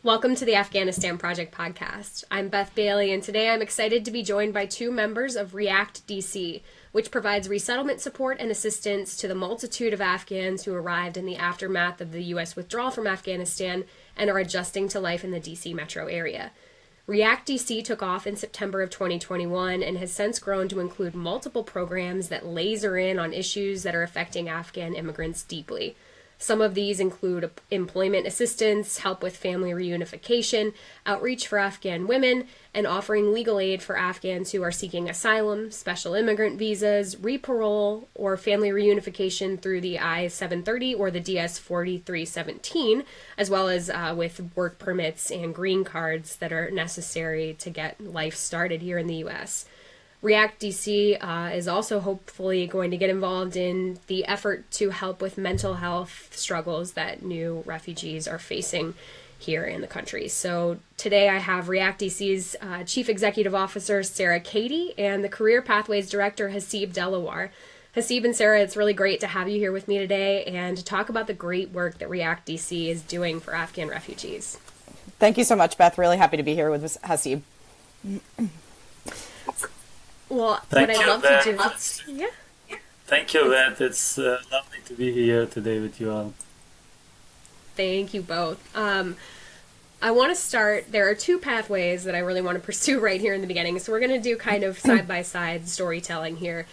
Welcome to the Afghanistan Project Podcast. I'm Beth Bailey, and today I'm excited to be joined by two members of REACT DC, which provides resettlement support and assistance to the multitude of Afghans who arrived in the aftermath of the U.S. withdrawal from Afghanistan and are adjusting to life in the DC metro area. REACT DC took off in September of 2021 and has since grown to include multiple programs that laser in on issues that are affecting Afghan immigrants deeply. Some of these include employment assistance, help with family reunification, outreach for Afghan women, and offering legal aid for Afghans who are seeking asylum, special immigrant visas, re-parole, or family reunification through the I-730 or the DS-4317, as well as with work permits and green cards that are necessary to get life started here in the U.S. REACT DC is also hopefully going to get involved in the effort to help with mental health struggles that new refugees are facing here in the country. So today I have REACT DC's Chief Executive Officer, Sarah Cady, and the Career Pathways Director, Hasib Dellawar. Hasib and Sarah, it's really great to have you here with me today and to talk about the great work that REACT DC is doing for Afghan refugees. Thank you so much, Beth. Really happy to be here with Hasib. Well, Thank what I'd you, love Beth. to do... Yeah. Thank you, Beth. It's lovely to be here today with you all. Thank you both. I want to start, there are two pathways that I really want to pursue right here in the beginning. So we're going to do kind of side-by-side storytelling here.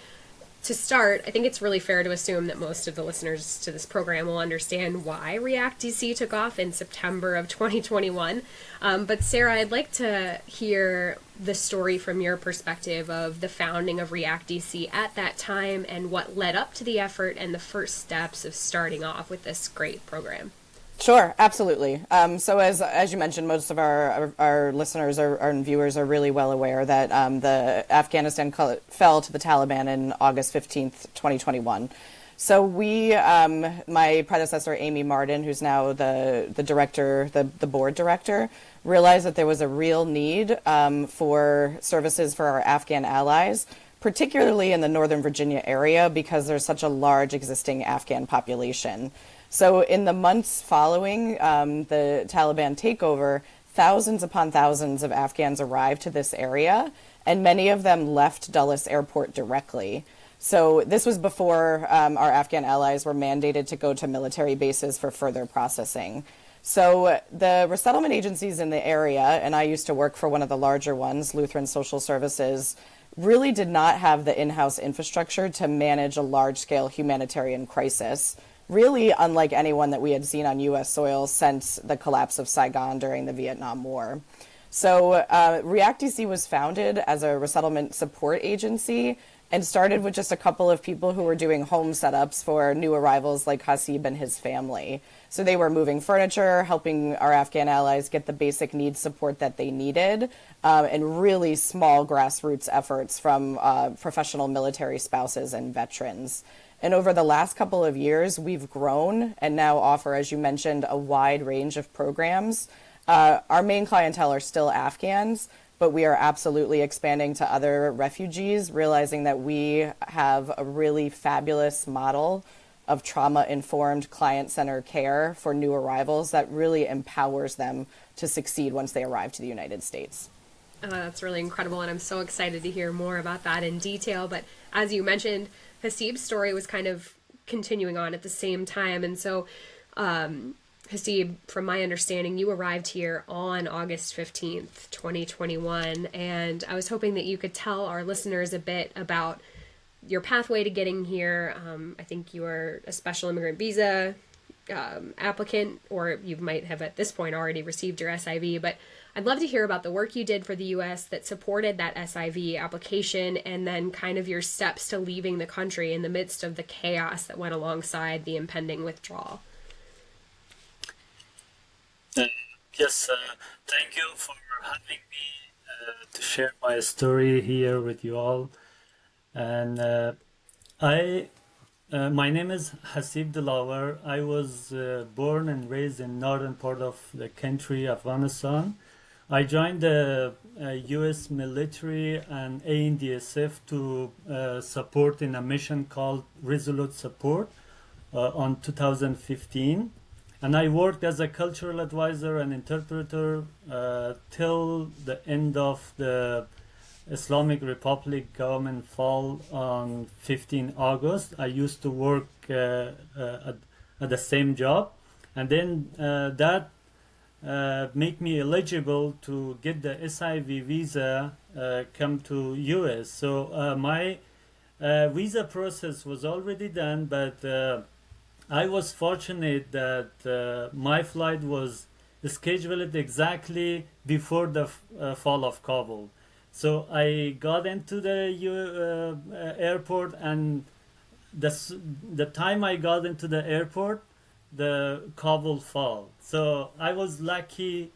To start, I think it's really fair to assume that most of the listeners to this program will understand why REACT DC took off in September of 2021. But Sarah, I'd like to hear the story from your perspective of the founding of REACT DC at that time and what led up to the effort and the first steps of starting off with this great program. Sure, absolutely. So as you mentioned, most of our listeners and viewers are really well aware that the Afghanistan fell to the Taliban in August 15th, 2021. So we, my predecessor, Amy Martin, who's now the director, the board director, realized that there was a real need for services for our Afghan allies, particularly in the Northern Virginia area, because there's such a large existing Afghan population. So in the months following the Taliban takeover, thousands upon thousands of Afghans arrived to this area, and many of them left Dulles Airport directly. So this was before our Afghan allies were mandated to go to military bases for further processing. So the resettlement agencies in the area, and I used to work for one of the larger ones, Lutheran Social Services, really did not have the in-house infrastructure to manage a large-scale humanitarian crisis, really unlike anyone that we had seen on U.S. soil since the collapse of Saigon during the Vietnam War. So REACT DC was founded as a resettlement support agency and started with just a couple of people who were doing home setups for new arrivals like Hasib and his family. So they were moving furniture, helping our Afghan allies get the basic needs support that they needed, and really small grassroots efforts from professional military spouses and veterans. And over the last couple of years, we've grown and now offer, as you mentioned, a wide range of programs. Our main clientele are still Afghans, but we are absolutely expanding to other refugees, realizing that we have a really fabulous model of trauma-informed client-centered care for new arrivals that really empowers them to succeed once they arrive to the United States. That's really incredible, and I'm so excited to hear more about that in detail. But as you mentioned, Hasib's story was kind of continuing on at the same time. And so, Hasib, from my understanding, you arrived here on August 15th, 2021. And I was hoping that you could tell our listeners a bit about your pathway to getting here. I think you are a special immigrant visa applicant, or you might have at this point already received your SIV, but I'd love to hear about the work you did for the U.S. that supported that SIV application, and then kind of your steps to leaving the country in the midst of the chaos that went alongside the impending withdrawal. Yes, thank you for having me to share my story here with you all. And my name is Hasib Dellawar. I was born and raised in northern part of the country, Afghanistan. I joined the U.S. military and ANDSF to support in a mission called Resolute Support on 2015. And I worked as a cultural advisor and interpreter till the end of the Islamic Republic government fall on 15 August. I used to work at the same job, and then that make me eligible to get the SIV visa, come to US. So my visa process was already done, but I was fortunate that my flight was scheduled exactly before the fall of Kabul. So I got into the airport, and the time I got into the airport, the Kabul fall. So I was lucky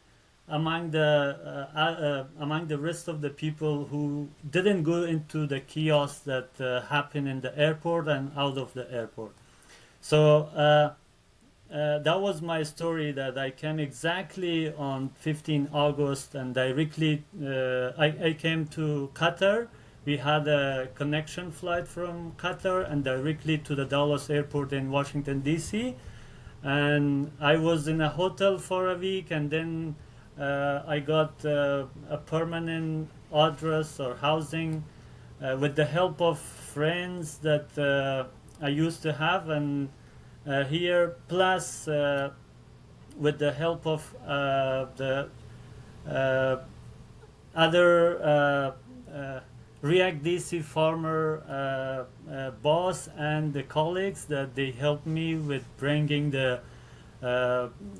among the rest of the people who didn't go into the chaos that happened in the airport and out of the airport. So that was my story, that I came exactly on 15 August, and directly I came to Qatar. We had a connection flight from Qatar and directly to the Dallas airport in Washington, D.C. And I was in a hotel for a week, and then I got a permanent address or housing with the help of friends that I used to have, and here, plus with the help of the other React DC former boss and the colleagues, that they helped me with bringing the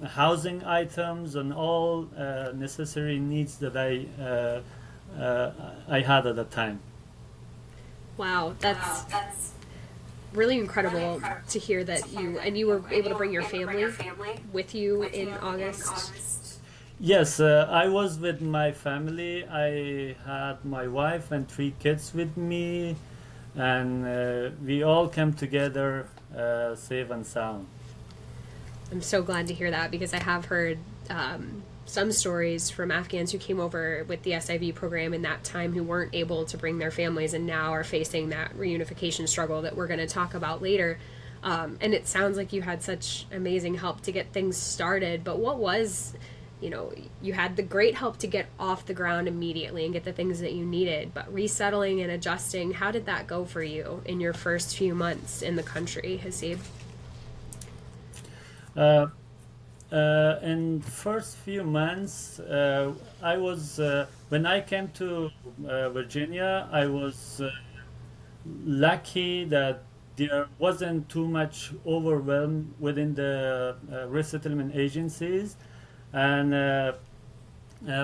housing items and all necessary needs that I had at the time. Wow, that's really incredible to hear that you were able to bring your family with you in August. Yes, I was with my family. I had my wife and 3 kids with me, and we all came together safe and sound. I'm so glad to hear that, because I have heard some stories from Afghans who came over with the SIV program in that time who weren't able to bring their families and now are facing that reunification struggle that we're going to talk about later. And it sounds like you had such amazing help to get things started. But what was, you had the great help to get off the ground immediately and get the things that you needed, but resettling and adjusting, how did that go for you in your first few months in the country, Hasib? In first few months, I was when I came to Virginia, I was lucky that there wasn't too much overwhelm within the resettlement agencies, and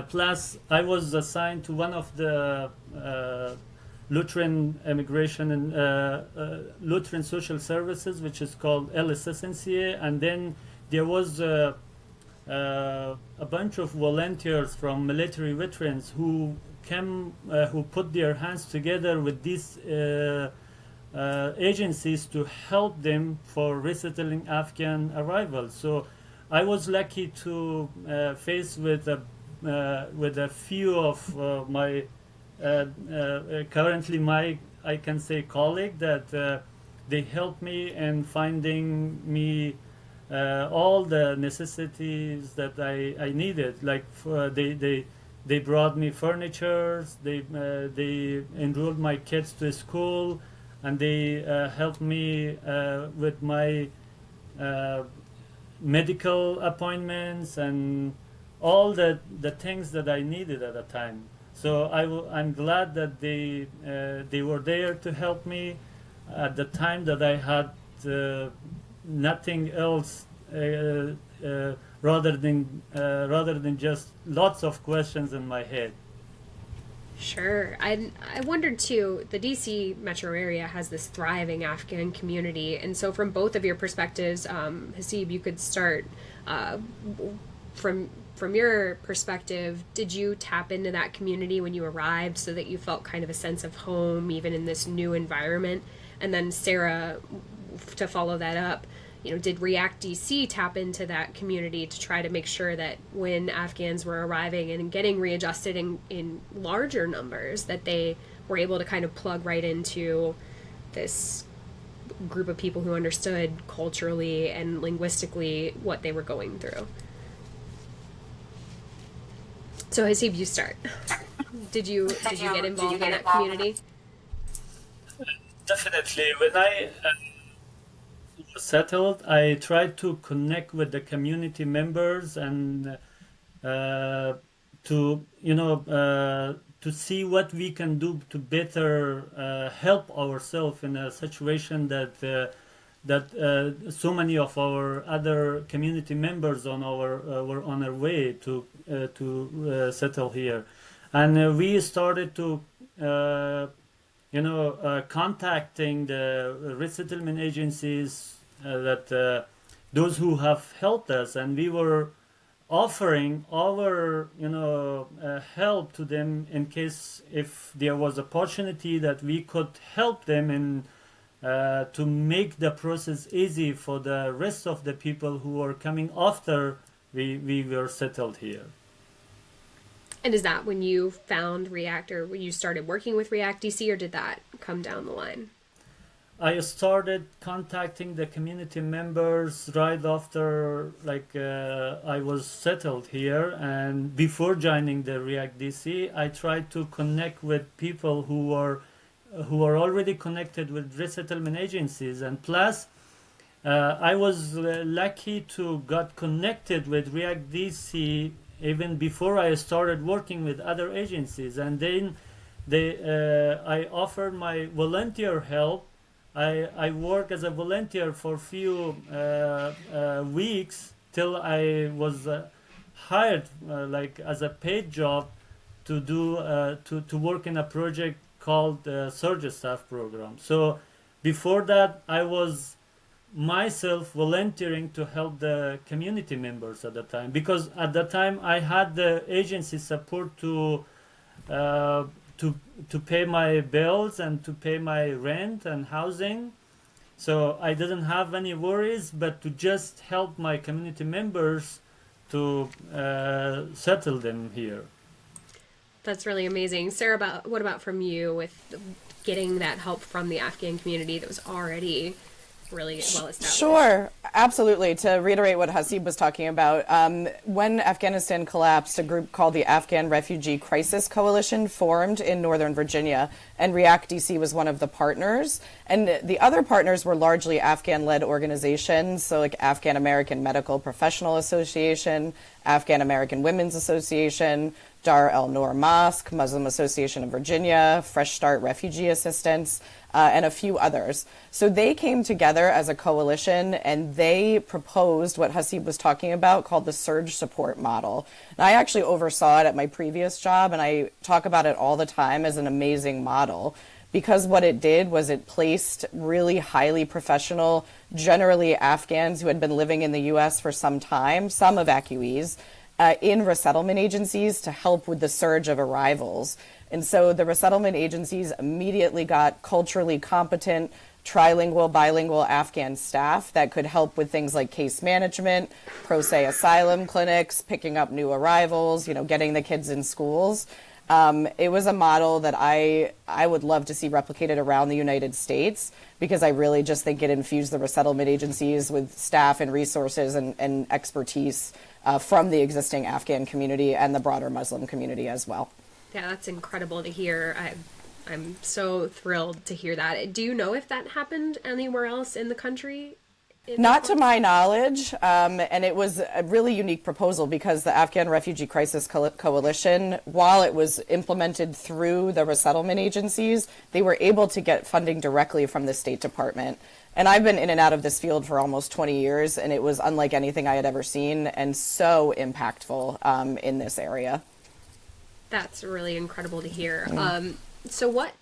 plus I was assigned to one of the Lutheran immigration and Lutheran social services, which is called LSSNCA, and then there was a bunch of volunteers from military veterans who came, who put their hands together with these agencies to help them for resettling Afghan arrivals. So I was lucky to face with a few of my currently my, I can say, colleague, that they helped me in finding me all the necessities that I needed. Like they brought me furniture, they enrolled my kids to school, and they helped me with my medical appointments and all the things that I needed at the time. So I'm glad that they were there to help me at the time that I had nothing else rather than just lots of questions in my head. Sure. I wondered too, the DC metro area has this thriving Afghan community, and so from both of your perspectives, Hasib, you could start from your perspective. Did you tap into that community when you arrived so that you felt kind of a sense of home even in this new environment? And then Sarah, to follow that up, did React DC tap into that community to try to make sure that when Afghans were arriving and getting readjusted in larger numbers, that they were able to kind of plug right into this group of people who understood culturally and linguistically what they were going through. So Hasib, you start. Did you get involved in that community? Definitely. When I settled, I tried to connect with the community members and to see what we can do to better help ourselves in a situation that so many of our other community members were on their way to settle here, and we started to contacting the resettlement agencies those who have helped us, and we were offering our help to them in case if there was opportunity that we could help them in to make the process easy for the rest of the people who are coming after we were settled here. And is that when you found React, or when you started working with React DC, or did that come down the line? I started contacting the community members right after I was settled here, and before joining the React DC, I tried to connect with people who are already connected with resettlement agencies, and plus I was lucky to got connected with React DC even before I started working with other agencies, and then I offered my volunteer help. I worked as a volunteer for a few weeks till I was hired as a paid job to do to work in a project called the Surge Staff Program. So before that, I was myself volunteering to help the community members at the time, because at the time I had the agency support to pay my bills and to pay my rent and housing. So I didn't have any worries, but to just help my community members to settle them here. That's really amazing. Sarah, what about from you with getting that help from the Afghan community that was already really well established? Sure, absolutely. To reiterate what Hasib was talking about, when Afghanistan collapsed, a group called the Afghan Refugee Crisis Coalition formed in Northern Virginia, and React DC was one of the partners. And the other partners were largely Afghan-led organizations, so like Afghan American Medical Professional Association, Afghan American Women's Association, Dar el-Noor Mosque, Muslim Association of Virginia, Fresh Start Refugee Assistance, and a few others. So they came together as a coalition, and they proposed what Hasib was talking about called the surge support model. And I actually oversaw it at my previous job, and I talk about it all the time as an amazing model, because what it did was it placed really highly professional, generally Afghans who had been living in the U.S. for some time, some evacuees, in resettlement agencies to help with the surge of arrivals. And so the resettlement agencies immediately got culturally competent, trilingual, bilingual Afghan staff that could help with things like case management, pro se asylum clinics, picking up new arrivals, getting the kids in schools. It was a model that I would love to see replicated around the United States, because I really just think it infused the resettlement agencies with staff and resources and expertise from the existing Afghan community and the broader Muslim community as well. Yeah, that's incredible to hear. I'm so thrilled to hear that. Do you know if that happened anywhere else in the country? Not to my knowledge, and it was a really unique proposal because the Afghan Refugee Crisis Coalition, while it was implemented through the resettlement agencies, they were able to get funding directly from the State Department. And I've been in and out of this field for almost 20 years, and it was unlike anything I had ever seen and so impactful in this area. That's really incredible to hear. So what,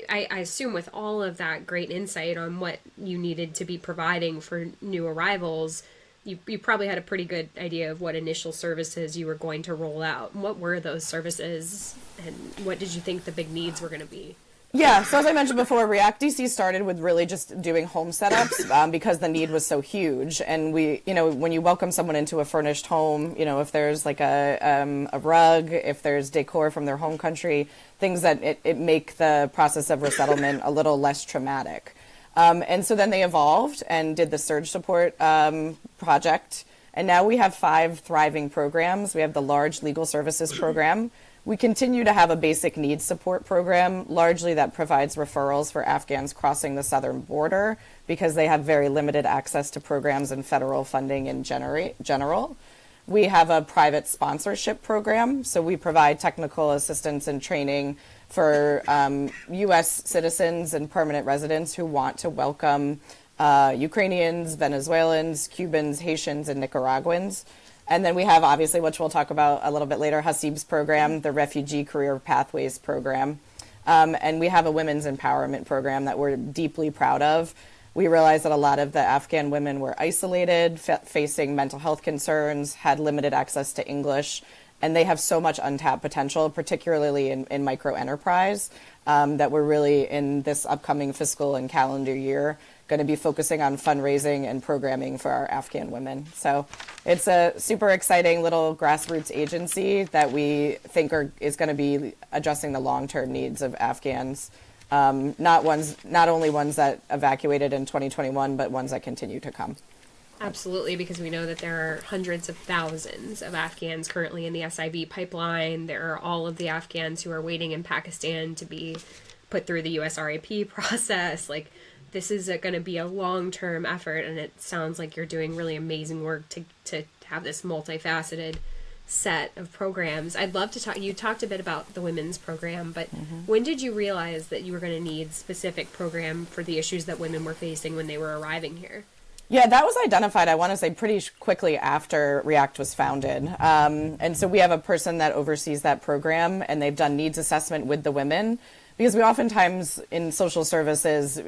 I assume with all of that great insight on what you needed to be providing for new arrivals, you probably had a pretty good idea of what initial services you were going to roll out. What were those services, and what did you think the big needs were going to be? Yeah, so as I mentioned before, React DC started with really just doing home setups because the need was so huge. And we, when you welcome someone into a furnished home, if there's like a rug, if there's decor from their home country, things that it make the process of resettlement a little less traumatic. And so then they evolved and did the surge support project. And now we have 5 thriving programs. We have the large legal services program. We continue to have a basic needs support program, largely that provides referrals for Afghans crossing the southern border because they have very limited access to programs and federal funding in general. We have a private sponsorship program, so we provide technical assistance and training for U.S. citizens and permanent residents who want to welcome Ukrainians, Venezuelans, Cubans, Haitians, and Nicaraguans. And then we have, obviously, which we'll talk about a little bit later, Hasib's program, the Refugee Career Pathways program. And we have a women's empowerment program that we're deeply proud of. We realized that a lot of the Afghan women were isolated, facing mental health concerns, had limited access to English, and they have so much untapped potential, particularly in micro enterprise, that we're really, in this upcoming fiscal and calendar year, going to be focusing on fundraising and programming for our Afghan women. So it's a super exciting little grassroots agency that we think is going to be addressing the long-term needs of Afghans, not only ones that evacuated in 2021, but ones that continue to come. Absolutely, because we know that there are hundreds of thousands of Afghans currently in the SIV pipeline. There are all of the Afghans who are waiting in Pakistan to be put through the USRAP process. Like, this is going to be a long-term effort, and it sounds like you're doing really amazing work to have this multifaceted set of programs. I'd love to talk, you talked a bit about the women's program, but when did you realize that you were going to need specific program for the issues that women were facing when they were arriving here? Yeah, that was identified, I want to say, pretty quickly after REACT was founded. And so we have a person that oversees that program, and they've done needs assessment with the women. Because we oftentimes, in social services,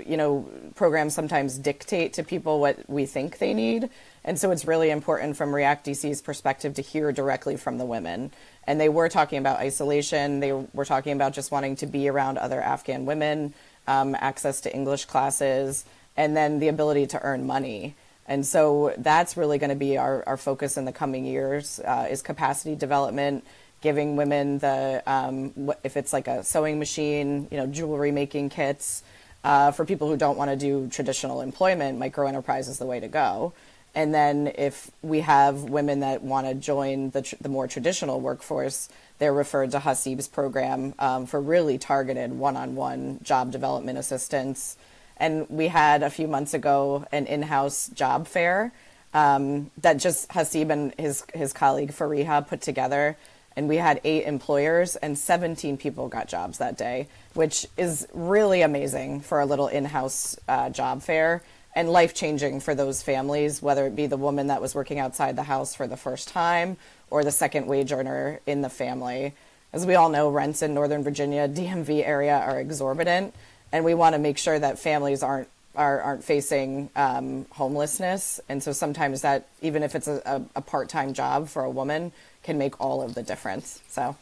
programs sometimes dictate to people what we think they need. And so it's really important from REACT DC's perspective to hear directly from the women. And they were talking about isolation. They were talking about just wanting to be around other Afghan women, access to English classes, and then the ability to earn money. And so that's really going to be our focus in the coming years, is capacity development, giving women the, if it's like a sewing machine, jewelry making kits, for people who don't want to do traditional employment, micro enterprise is the way to go. And then if we have women that want to join the more traditional workforce, they're referred to Hasib's program for really targeted one-on-one job development assistance. And we had a few months ago an in-house job fair that just Hasib and his colleague Fariha put together. And we had 8 employers and 17 people got jobs that day, which is really amazing for a little in-house job fair and life-changing for those families, whether it be the woman that was working outside the house for the first time or the second wage earner in the family. As we all know, rents in Northern Virginia, DMV area are exorbitant, and we want to make sure that families aren't facing homelessness. And so sometimes that, even if it's a part-time job for a woman, can make all of the difference. So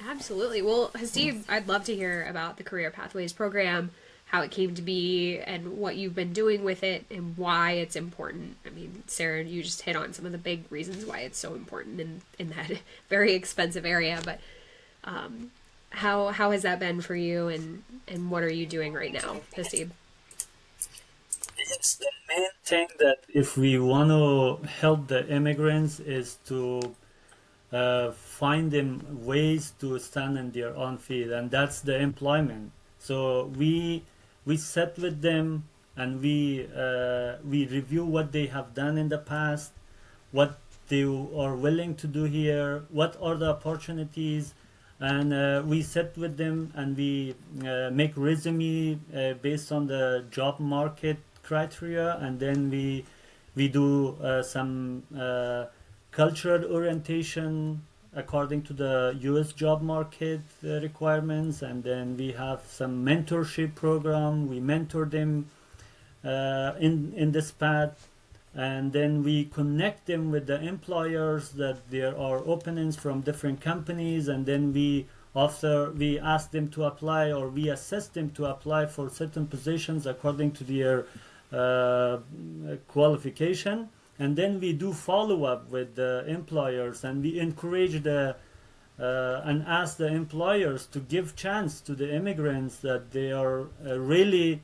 absolutely. Well, Hasib, I'd love to hear about the Career Pathways program, how it came to be, and what you've been doing with it, and why it's important. I mean, Sarah, you just hit on some of the big reasons why it's so important in that very expensive area, but how has that been for you, and what are you doing right now, Hasib? Yes, the main thing that if we want to help the immigrants is to find them ways to stand on their own feet, and that's the employment. So we sit with them and we review what they have done in the past, what they are willing to do here, what are the opportunities, and we sit with them and we make resume based on the job market criteria, and then we do some cultural orientation according to the U.S. job market requirements, and then we have some mentorship program. We mentor them in this path, and then we connect them with the employers that there are openings from different companies, and then after we ask them to apply, or we assess them to apply for certain positions according to their qualification. And then we do follow-up with the employers, and we encourage and ask the employers to give chance to the immigrants that they are really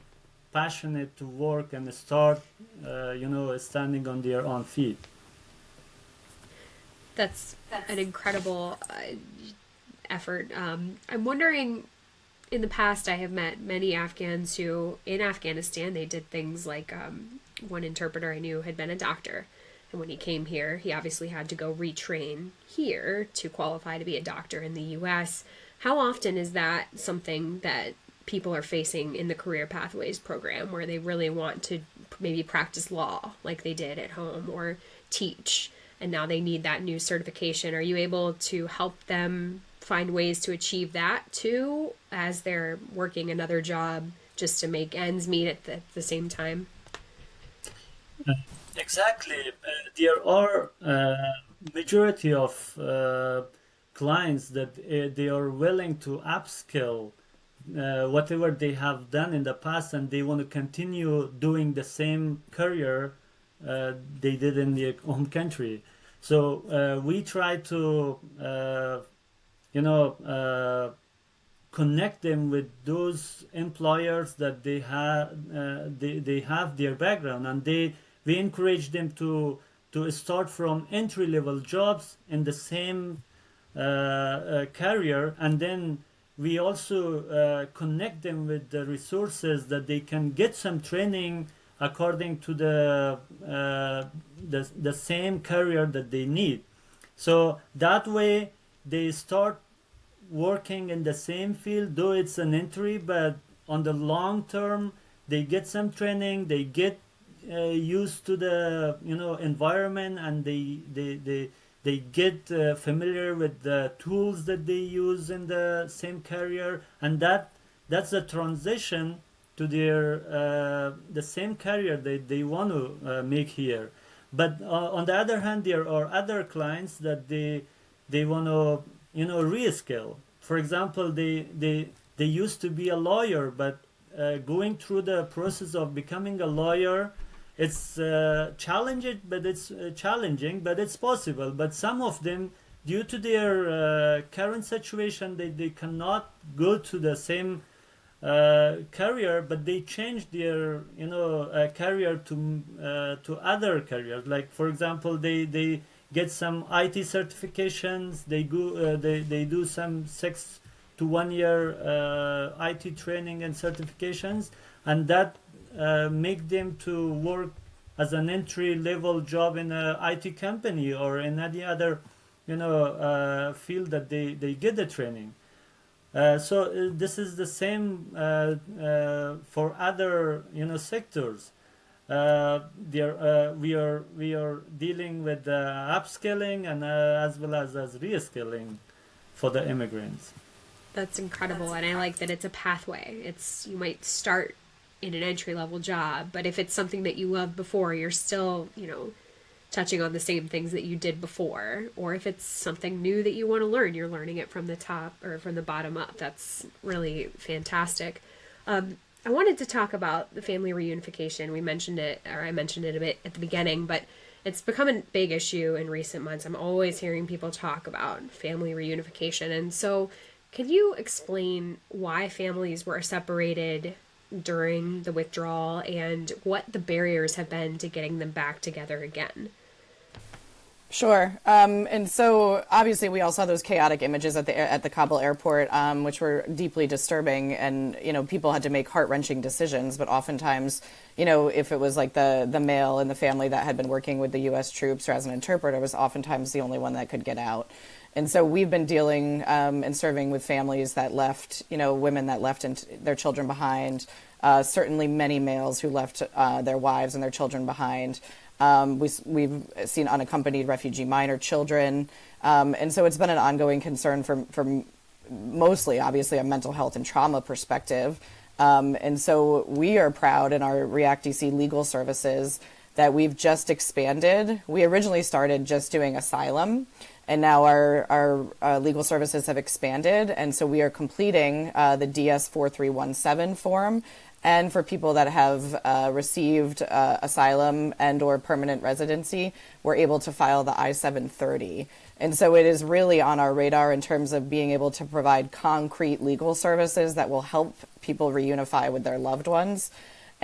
passionate to work and start, standing on their own feet. That's an incredible effort. I'm wondering, in the past, I have met many Afghans who, in Afghanistan, they did things like one interpreter I knew had been a doctor. And when he came here, he obviously had to go retrain here to qualify to be a doctor in the U.S. How often is that something that people are facing in the Career Pathways program, where they really want to maybe practice law like they did at home, or teach, and now they need that new certification? Are you able to help them find ways to achieve that too, as they're working another job just to make ends meet at the same time? Exactly. There are majority of clients that they are willing to upskill whatever they have done in the past, and they want to continue doing the same career they did in their home country. So we try to, connect them with those employers that they have their background, and we encourage them to start from entry level jobs in the same career, and then we also connect them with the resources that they can get some training according to the same career that they need. So that way they start working in the same field, though it's an entry, but on the long term they get some training, they get used to the environment, and they get familiar with the tools that they use in the same career, and that's a transition to their the same career they want to make here. But on the other hand, there are other clients that they want to reskill. For example, they used to be a lawyer, but going through the process of becoming a lawyer, it's challenging, but it's possible. But some of them, due to their current situation, they cannot go to the same career, but they change their career to other careers. Like, for example, they get some IT certifications. They go they do some 6 to 1 year IT training and certifications, and that make them to work as an entry level job in a IT company or in any other field that they get the training. So this is the same for other sectors. We are dealing with upskilling and as well as reskilling for the immigrants. That's incredible, and I like that it's a pathway. You might start in an entry-level job, but if it's something that you loved before, you're still, touching on the same things that you did before. Or if it's something new that you want to learn, you're learning it from the top or from the bottom up. That's really fantastic. I wanted to talk about the family reunification. I mentioned it a bit at the beginning, but it's become a big issue in recent months. I'm always hearing people talk about family reunification. And so can you explain why families were separated during the withdrawal and what the barriers have been to getting them back together again? Sure. And so obviously we all saw those chaotic images at the Kabul airport, which were deeply disturbing, and people had to make heart-wrenching decisions. But oftentimes, if it was like the male in the family that had been working with the U.S. troops or as an interpreter, was oftentimes the only one that could get out. And so we've been dealing and serving with families that left, women that left their children behind. Certainly many males who left their wives and their children behind. We've seen unaccompanied refugee minor children. And so it's been an ongoing concern from mostly, obviously, a mental health and trauma perspective. And so we are proud in our React DC legal services that we've just expanded. We originally started just doing asylum, and now our legal services have expanded. And so we are completing the DS 4317 form. And for people that have received asylum and or permanent residency, we're able to file the I-730. And so it is really on our radar in terms of being able to provide concrete legal services that will help people reunify with their loved ones.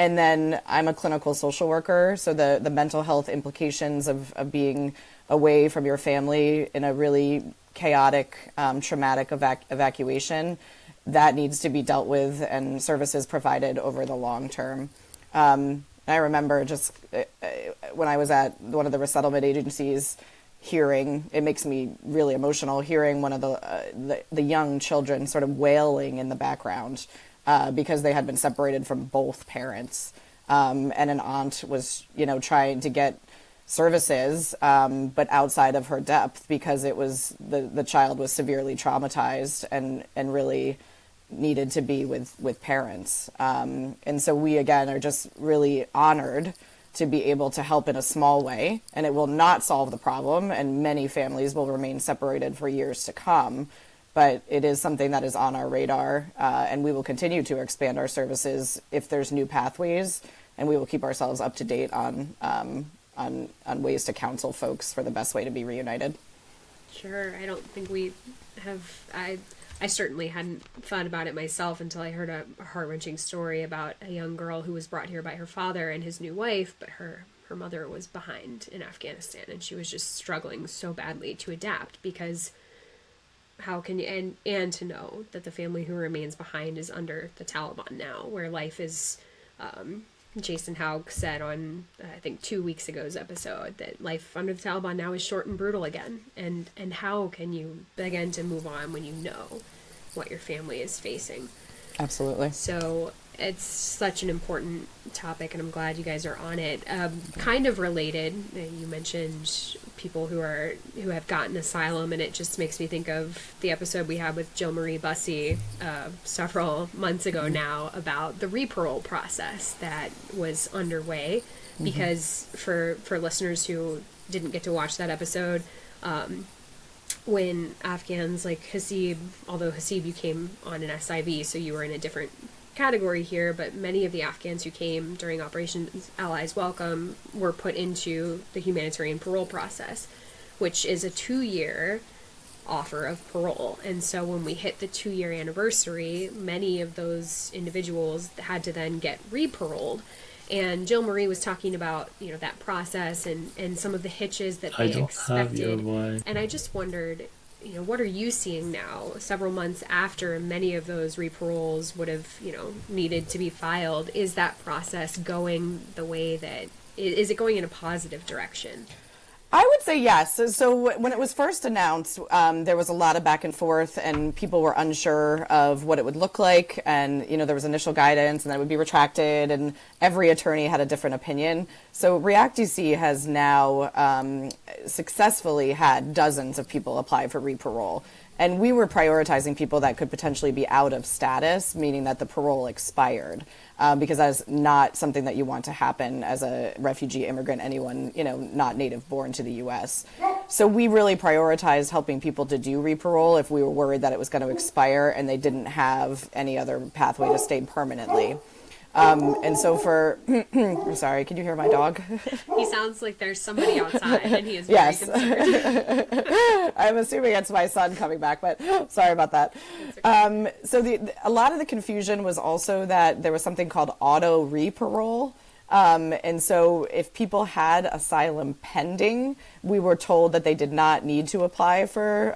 And then I'm a clinical social worker, so the mental health implications of being away from your family in a really chaotic, traumatic evacuation, that needs to be dealt with and services provided over the long term. I remember just when I was at one of the resettlement agencies hearing, it makes me really emotional, hearing one of the young children sort of wailing in the background because they had been separated from both parents. And an aunt was, trying to get services, but outside of her depth because it was the child was severely traumatized and really needed to be with parents. And so we, again, are just really honored to be able to help in a small way, and it will not solve the problem, and many families will remain separated for years to come, but it is something that is on our radar, and we will continue to expand our services if there's new pathways, and we will keep ourselves up to date on ways to counsel folks for the best way to be reunited. Sure. I don't think we have... I certainly hadn't thought about it myself until I heard a heart-wrenching story about a young girl who was brought here by her father and his new wife, but her mother was behind in Afghanistan, and she was just struggling so badly to adapt because how can you... And to know that the family who remains behind is under the Taliban now, where life is... Jason Haug said on, I think, 2 weeks ago's episode that life under the Taliban now is short and brutal again. And how can you begin to move on when you know what your family is facing? Absolutely. So it's such an important topic, and I'm glad you guys are on it. Kind of related, you mentioned people who have gotten asylum, and it just makes me think of the episode we had with Jill Marie Bussey several months ago now about the re-parole process that was underway. Because for listeners who didn't get to watch that episode, when Afghans like Hasib, although Hasib, you came on an SIV, so you were in a different category here, but many of the Afghans who came during Operation Allies Welcome were put into the humanitarian parole process, which is a 2-year offer of parole. And so when we hit the 2-year anniversary, many of those individuals had to then get re-paroled. And Jill Marie was talking about, that process and some of the hitches that they expected. And I just wondered, what are you seeing now, several months after many of those re-paroles would have, needed to be filed? Is that process going the way that, is it going in a positive direction? I would say yes. So when it was first announced, there was a lot of back and forth, and people were unsure of what it would look like. And, there was initial guidance, and then it would be retracted, and every attorney had a different opinion. So React DC has now successfully had dozens of people apply for re-parole. And we were prioritizing people that could potentially be out of status, meaning that the parole expired, because that's not something that you want to happen as a refugee, immigrant, anyone, not native born to the U.S. So we really prioritized helping people to do re-parole if we were worried that it was going to expire and they didn't have any other pathway to stay permanently. And so I'm sorry, can you hear my dog? He sounds like there's somebody outside, and he is very concerned. I'm assuming it's my son coming back, but sorry about that. Okay. So a lot of the confusion was also that there was something called auto re-parole. And so if people had asylum pending, we were told that they did not need to apply for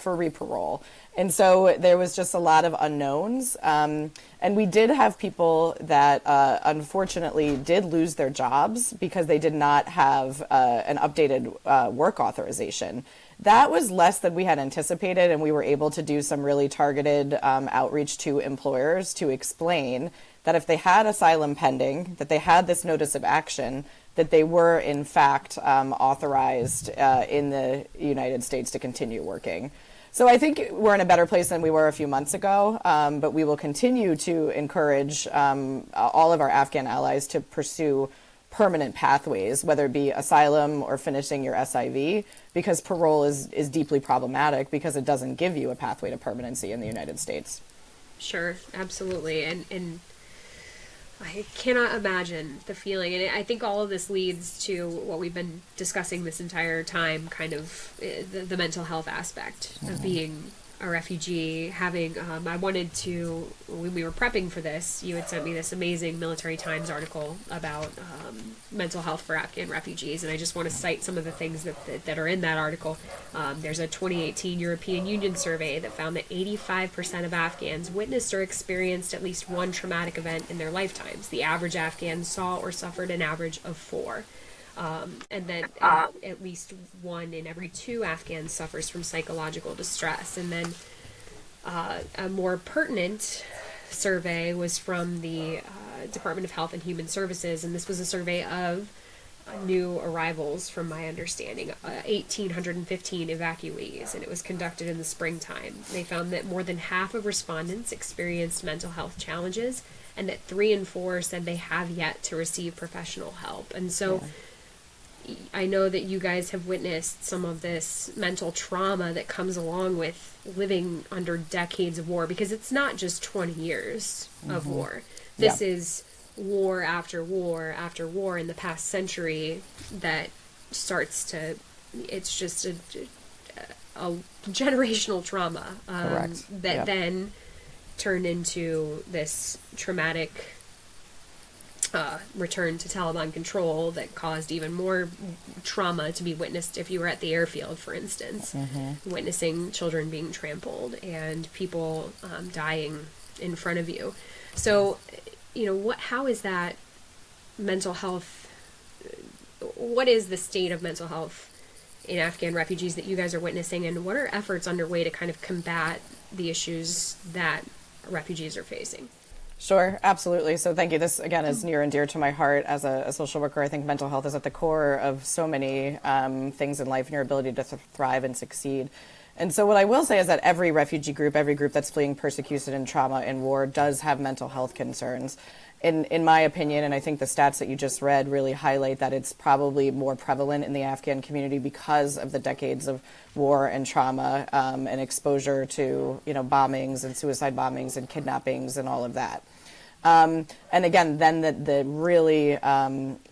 re-parole. And so there was just a lot of unknowns. And we did have people that unfortunately did lose their jobs because they did not have an updated work authorization. That was less than we had anticipated, and we were able to do some really targeted outreach to employers to explain that if they had asylum pending, that they had this notice of action, that they were in fact authorized in the United States to continue working. So I think we're in a better place than we were a few months ago, but we will continue to encourage all of our Afghan allies to pursue permanent pathways, whether it be asylum or finishing your SIV, because parole is deeply problematic because it doesn't give you a pathway to permanency in the United States. Sure, absolutely. And I cannot imagine the feeling, and I think all of this leads to what we've been discussing this entire time, kind of the mental health aspect of being a refugee, having, I wanted to, when we were prepping for this, you had sent me this amazing Military Times article about mental health for Afghan refugees, and I just want to cite some of the things that are in that article. There's a 2018 European Union survey that found that 85% of Afghans witnessed or experienced at least one traumatic event in their lifetimes. The average Afghan saw or suffered an average of 4. And then at least 1 in every 2 Afghans suffers from psychological distress. And then a more pertinent survey was from the Department of Health and Human Services, and this was a survey of new arrivals, from my understanding, 1,815 evacuees, and it was conducted in the springtime. They found that more than half of respondents experienced mental health challenges, and that 3 in 4 said they have yet to receive professional help. And so I know that you guys have witnessed some of this mental trauma that comes along with living under decades of war, because it's not just 20 years of war. This is war after war after war in the past century that starts to, it's just a generational trauma that then turned into this traumatic return to Taliban control that caused even more trauma to be witnessed if you were at the airfield, for instance, witnessing children being trampled and people dying in front of you. So, how is that mental health, what is the state of mental health in Afghan refugees that you guys are witnessing, and what are efforts underway to kind of combat the issues that refugees are facing? Sure, absolutely. So thank you. This, again, is near and dear to my heart as a social worker. I think mental health is at the core of so many things in life and your ability to thrive and succeed. And so what I will say is that every refugee group, every group that's fleeing persecution and trauma and war does have mental health concerns. In my opinion, and I think the stats that you just read really highlight that it's probably more prevalent in the Afghan community because of the decades of war and trauma and exposure to, bombings and suicide bombings and kidnappings and all of that. And again, then the really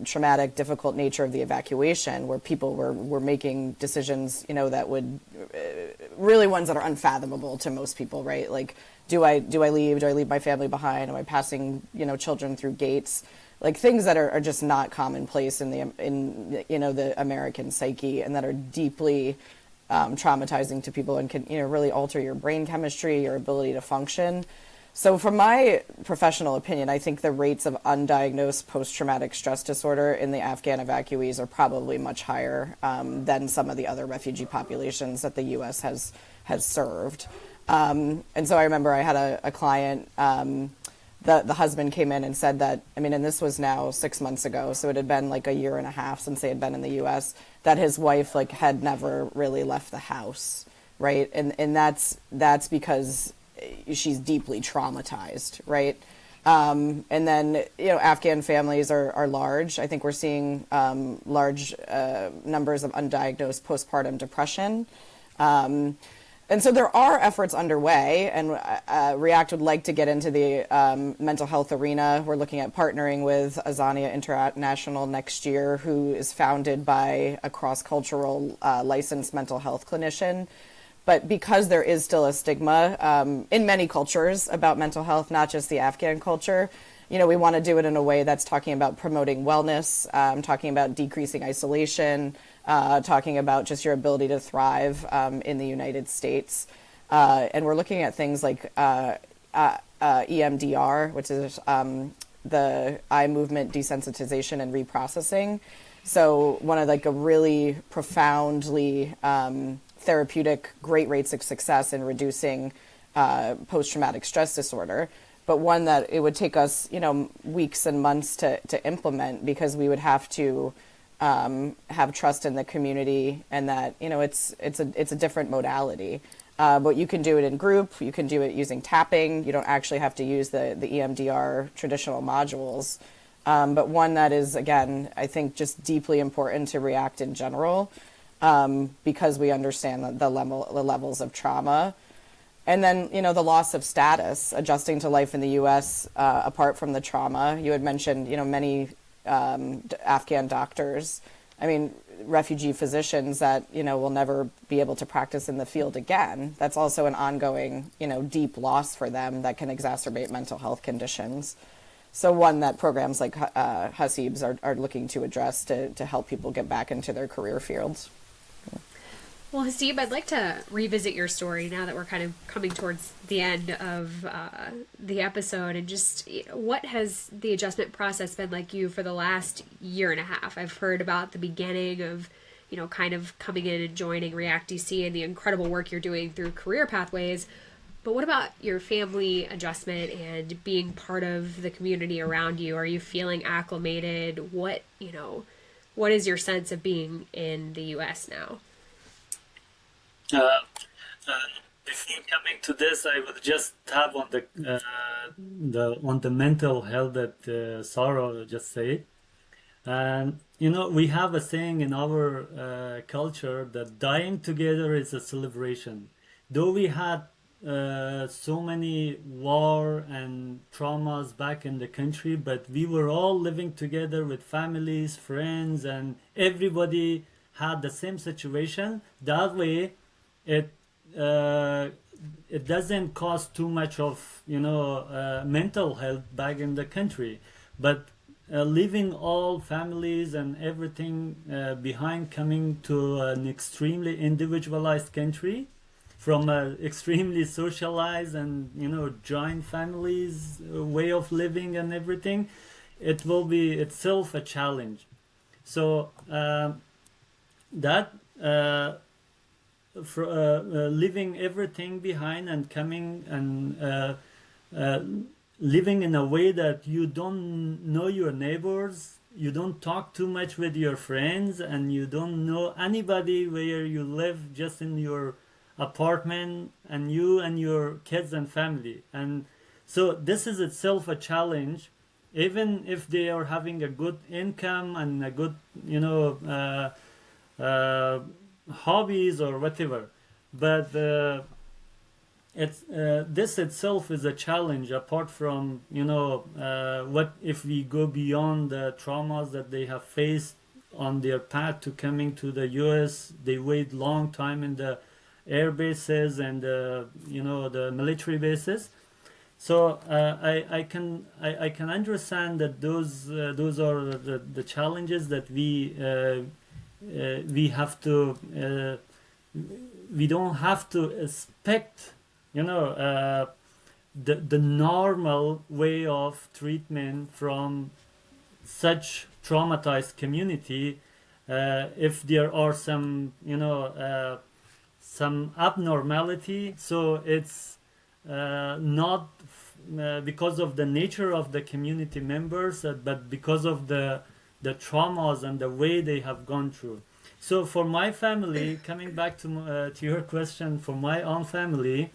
traumatic, difficult nature of the evacuation, where people were making decisions, that would really ones that are unfathomable to most people, right? Like, do I leave? Do I leave my family behind? Am I passing, children through gates? Like things that are just not commonplace in the American psyche, and that are deeply traumatizing to people and can, really alter your brain chemistry, your ability to function. So from my professional opinion, I think the rates of undiagnosed post-traumatic stress disorder in the Afghan evacuees are probably much higher than some of the other refugee populations that the U.S. has served. And so I remember I had a client, the husband came in and said that, and this was now 6 months ago, so it had been like a year and a half since they had been in the U.S., that his wife had never really left the house, right? And that's because she's deeply traumatized, right? And then, Afghan families are large. I think we're seeing large numbers of undiagnosed postpartum depression. And so there are efforts underway, and REACT would like to get into the mental health arena. We're looking at partnering with Azania International next year, who is founded by a cross-cultural licensed mental health clinician. But because there is still a stigma in many cultures about mental health, not just the Afghan culture, we want to do it in a way that's talking about promoting wellness, talking about decreasing isolation, talking about just your ability to thrive in the United States. And we're looking at things like EMDR, which is the eye movement desensitization and reprocessing. So one of a really profoundly therapeutic, great rates of success in reducing post-traumatic stress disorder, but one that it would take us, weeks and months to implement, because we would have to have trust in the community, and that, it's a different modality. But you can do it in group, you can do it using tapping, you don't actually have to use the EMDR traditional modules. But one that is, again, I think just deeply important to REACT in general, because we understand the levels of trauma. And then, the loss of status, adjusting to life in the U.S. Apart from the trauma. You had mentioned, many Afghan doctors. refugee physicians that, will never be able to practice in the field again. That's also an ongoing, deep loss for them that can exacerbate mental health conditions. So one that programs like Hasib's are looking to address to help people get back into their career fields. Well, Hasib, I'd like to revisit your story now that we're kind of coming towards the end of the episode, and just what has the adjustment process been like you for the last year and a half? I've heard about the beginning of, kind of coming in and joining React DC and the incredible work you're doing through career pathways. But what about your family adjustment and being part of the community around you? Are you feeling acclimated? What is your sense of being in the U.S. now? Before coming to this, I would just have on the mental health that Sarah just said. And we have a saying in our culture that dying together is a celebration. Though we had so many war and traumas back in the country, but we were all living together with families, friends, and everybody had the same situation. That way, it doesn't cost too much of mental health back in the country, but leaving all families and everything behind, coming to an extremely individualized country from a extremely socialized and joint families way of living and everything, it will be itself a challenge. So that leaving everything behind and coming and living in a way that you don't know your neighbors, you don't talk too much with your friends, and you don't know anybody where you live, just in your apartment, and you and your kids and family. And so this is itself a challenge, even if they are having a good income and a good hobbies or whatever. But this itself is a challenge, apart from what if we go beyond the traumas that they have faced on their path to coming to the US. They wait long time in the air bases and the military bases. So I can understand that those are the challenges that we have to we don't have to expect the normal way of treatment from such traumatized community. If there are some some abnormality, so it's not because of the nature of the community members, but because of the traumas and the way they have gone through. So for my family, coming back to your question, for my own family,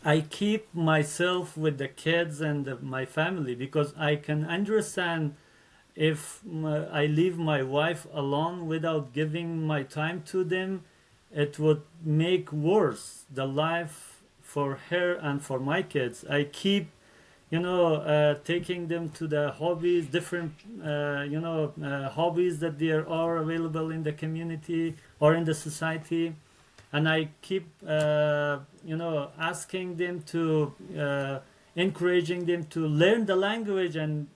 I keep myself with the kids and my family, because I can understand if I leave my wife alone without giving my time to them, it would make worse the life for her and for my kids. I keep taking them to the hobbies, different hobbies that there are available in the community or in the society, and I keep asking them to encouraging them to learn the language and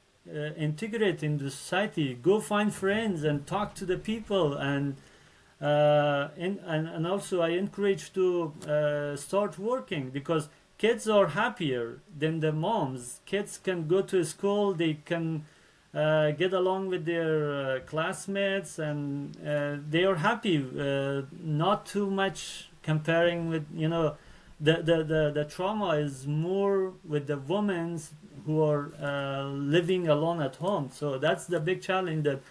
integrate in the society, go find friends and talk to the people, and also I encourage to start working, because kids are happier than the moms. Kids can go to school, they can get along with their classmates, and they are happy, not too much comparing with the trauma is more with the women who are living alone at home. So that's the big challenge that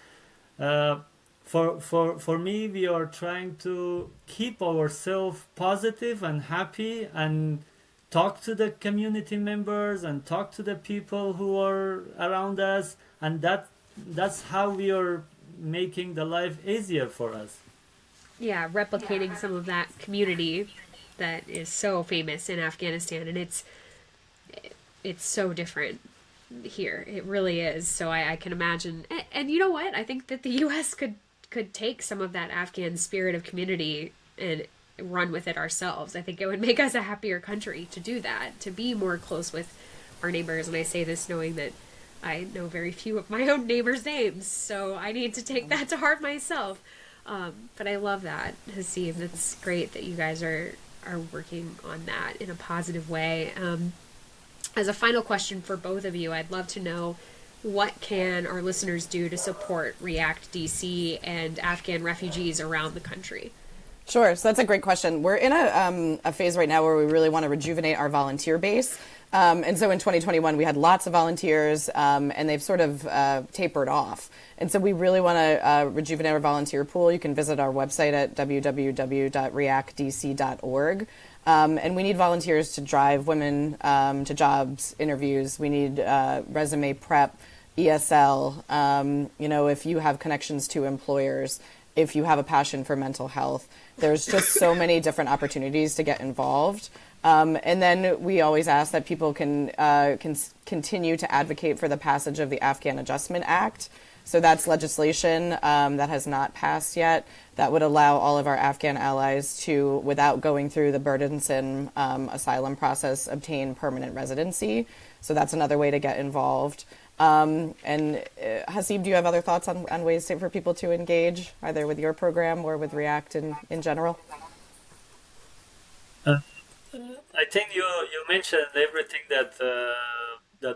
for me, we are trying to keep ourselves positive and happy, and talk to the community members and talk to the people who are around us, and that's how we are making the life easier for us. Yeah, replicating some of that community that is so famous in Afghanistan, and it's so different here. It really is. So I can imagine, and you know what? I think that the U.S. could could take some of that Afghan spirit of community and run with it ourselves. I think it would make us a happier country to do that, to be more close with our neighbors. And I say this knowing that I know very few of my own neighbors' names, so I need to take that to heart myself. But I love that, Hasib. It's great that you guys are working on that in a positive way. As a final question for both of you, I'd love to know, what can our listeners do to support REACT DC and Afghan refugees around the country? Sure. So that's a great question. We're in a phase right now where we really want to rejuvenate our volunteer base. And so in 2021, we had lots of volunteers, and they've sort of tapered off. And so we really want to rejuvenate our volunteer pool. You can visit our website at www.reactdc.org. And we need volunteers to drive women to jobs interviews. We need resume prep, ESL. If you have connections to employers, if you have a passion for mental health, there's just so many different opportunities to get involved. And then we always ask that people can continue to advocate for the passage of the Afghan Adjustment Act. So that's legislation that has not passed yet that would allow all of our Afghan allies to, without going through the burdensome asylum process, obtain permanent residency. So that's another way to get involved. And Hasib, do you have other thoughts on ways for people to engage, either with your program or with REACT in general? I think you mentioned everything that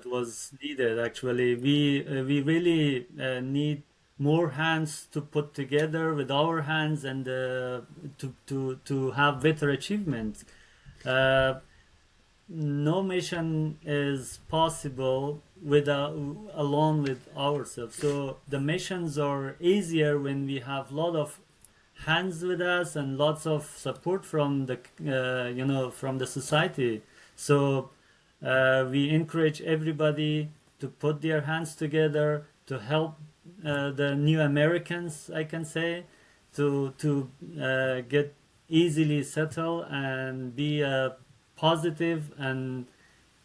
was needed. Actually, we really need more hands to put together with our hands and to have better achievements. No mission is possible alone with ourselves. So the missions are easier when we have a lot of hands with us and lots of support from the from the society. So we encourage everybody to put their hands together to help the new Americans, I can say, to get easily settled and be a positive and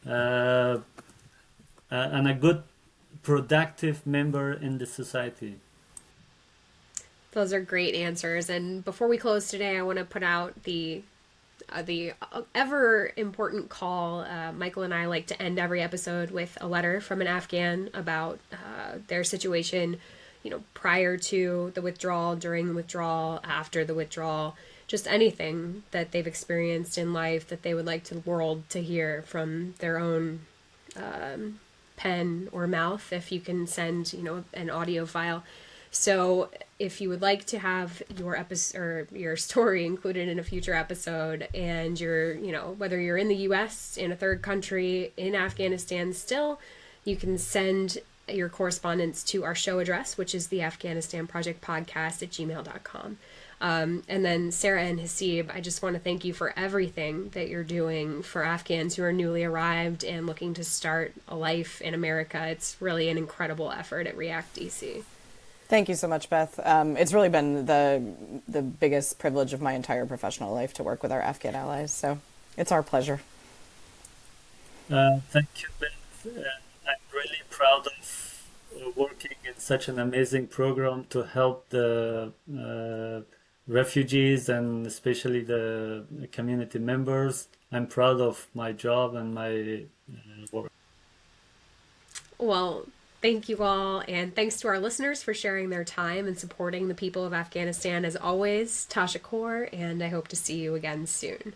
a good productive member in the society. Those are great answers. And before we close today, I want to put out the ever important call. Michael and I like to end every episode with a letter from an Afghan about their situation, prior to the withdrawal, during the withdrawal, after the withdrawal, just anything that they've experienced in life that they would like the world to hear from their own pen or mouth. If you can send, an audio file. So if you would like to have your episode or your story included in a future episode, and you're, whether you're in the US, in a third country, in Afghanistan still, you can send your correspondence to our show address, which is the Afghanistan Project Podcast at gmail.com. And then Sarah and Hasib, I just want to thank you for everything that you're doing for Afghans who are newly arrived and looking to start a life in America. It's really an incredible effort at REACT DC. Thank you so much, Beth. It's really been the biggest privilege of my entire professional life to work with our Afghan allies. So it's our pleasure. Thank you, Beth. I'm really proud of working in such an amazing program to help the refugees and especially the community members. I'm proud of my job and my work. Well, thank you all, and thanks to our listeners for sharing their time and supporting the people of Afghanistan. As always, Tasha Kaur, and I hope to see you again soon.